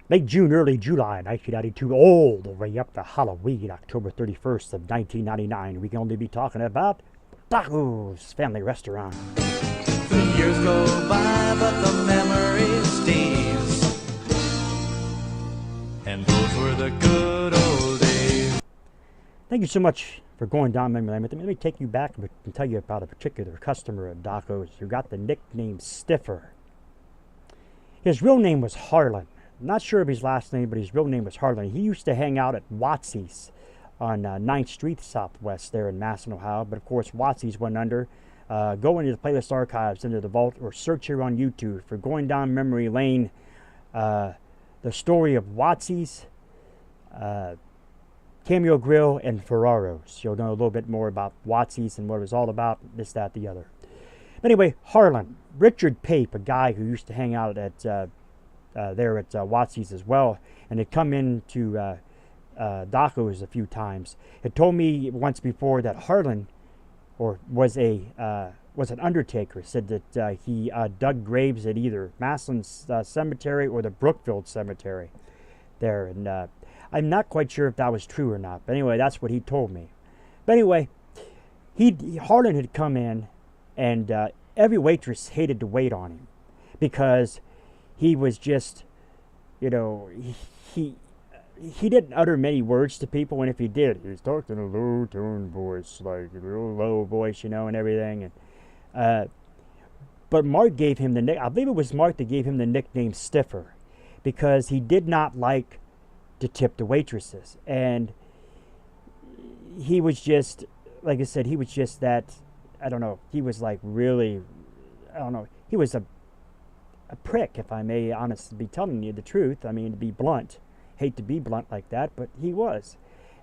Late June, early July 1992, all the way up to Halloween, October 31st of 1999. We can only be talking about Doco's Family Restaurant. The years go by, but the memories stays. And those were the good old days. Thank you so much for going down memory lane. Let me take you back and tell you about a particular customer at Doco's who got the nickname Stiffer. His real name was Harlan. I'm not sure of his last name, but his real name was Harlan. He used to hang out at Watsy's on 9th Street Southwest there in Masson, Ohio. But of course, Watsy's went under. Go into the playlist archives, into the vault, or search here on YouTube for Going Down Memory Lane. The story of Watsy's, Cameo Grill, and Ferraro's. You'll know a little bit more about Watsy's and what it was all about, this, that, the other. Anyway, Harlan, Richard Pape, a guy who used to hang out at there at Watsy's as well, and had come into Doco's a few times, had told me once before that Harlan was an undertaker. Said that he dug graves at either Massillon's cemetery or the Brookfield cemetery there, and I'm not quite sure if that was true or not. But anyway, that's what he told me. But anyway, Harlan had come in, and every waitress hated to wait on him because he was just, he didn't utter many words to people, and if he did, he was talking in a low-toned voice, like a real low voice, and everything. And but Mark gave him I believe it was Mark that gave him the nickname Stiffer, because he did not like to tip the waitresses, and he was just, like I said, he was just that. I don't know. He was like really, I don't know. He was a prick, if I may honestly be telling you the truth. I mean, to be blunt. Hate to be blunt like that, but he was.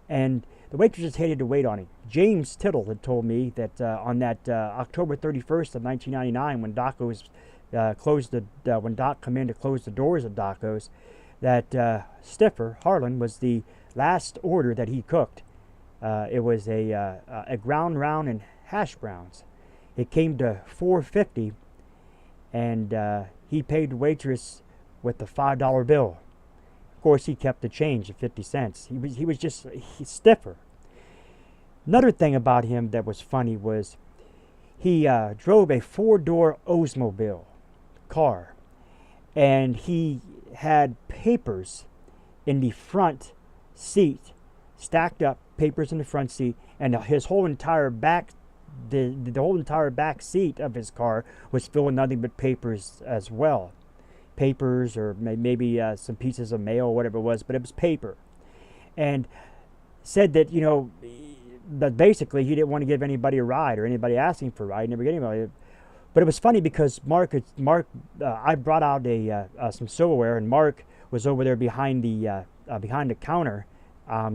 And the waitresses hated to wait on him. James Tittle had told me that on that October 31st of 1999, when Doco's when Doc come in to close the doors of Doco's, that Stiffer, Harlan, was the last order that he cooked. It was a ground round and hash browns. It came to $4.50, and he paid the waitress with the $5 bill. Of course, he kept the change of 50 cents. He was just Stiffer. Another thing about him that was funny was he drove a 4-door Oldsmobile car, and he had papers in the front seat, stacked up papers in the front seat, and his whole entire back, the whole entire back seat of his car was filled with nothing but papers as well. Papers, or maybe some pieces of mail, whatever it was, but it was paper. And said that, that basically he didn't want to give anybody a ride, or anybody asking for a ride, never get anybody. But it was funny because I brought out some silverware, and Mark was over there behind the counter,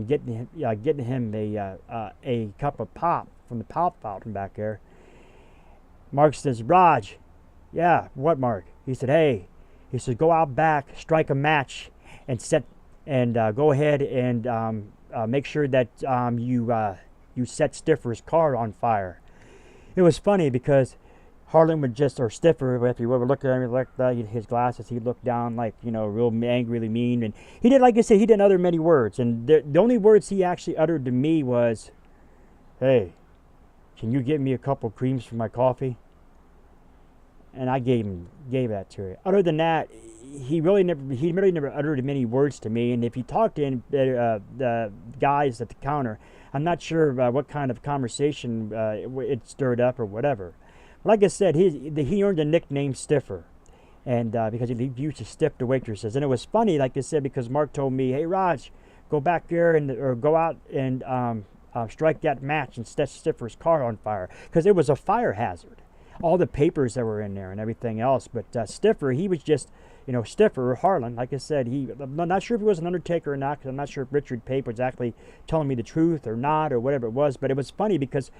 getting him a cup of pop from the pop fountain back there. Mark says, "Raj, yeah, what, Mark?" He said, "Hey," he said, "go out back, strike a match, and go ahead and make sure that you set Stiffer's car on fire." It was funny because Harlan would just, or Stiffer, if you ever looked at him, like his glasses, he'd look down like, real angrily mean. And he did, like I said, he didn't utter many words. And the only words he actually uttered to me was, "Hey, can you get me a couple creams for my coffee?" And I gave that to him. Other than that, he really never uttered many words to me. And if he talked to the guys at the counter, I'm not sure what kind of conversation it stirred up or whatever. Like I said, he earned the nickname Stiffer, and because he used to stiff the waitresses. And it was funny, like I said, because Mark told me, "Hey, Raj, go back there or go out and strike that match and set Stiffer's car on fire," because it was a fire hazard. All the papers that were in there and everything else. But Stiffer, he was just, Stiffer, or Harlan, like I said, I'm not sure if he was an undertaker or not, because I'm not sure if Richard Pape was actually telling me the truth or not, or whatever it was. But it was funny because,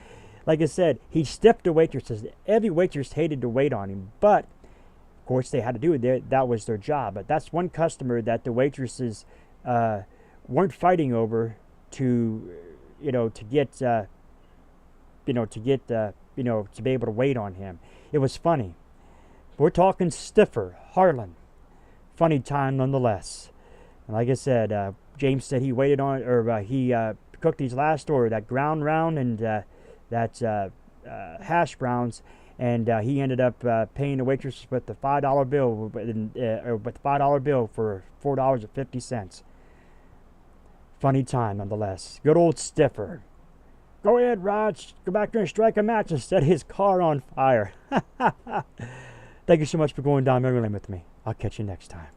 like I said, he stiffed the waitresses. Every waitress hated to wait on him, but of course they had to do it. That was their job. But that's one customer that the waitresses weren't fighting over to be able to wait on him. It was funny. We're talking Stiffer, Harlan. Funny time nonetheless. And like I said, James said he waited on, or he cooked these last order, that ground round and that hash browns, and he ended up paying the waitress with the $5 bill, with the $5 bill for $4.50. Funny time, nonetheless. Good old Stiffer. Go ahead, Rod. Go back there and strike a match and set his car on fire. Thank you so much for going down memory lane with me. I'll catch you next time.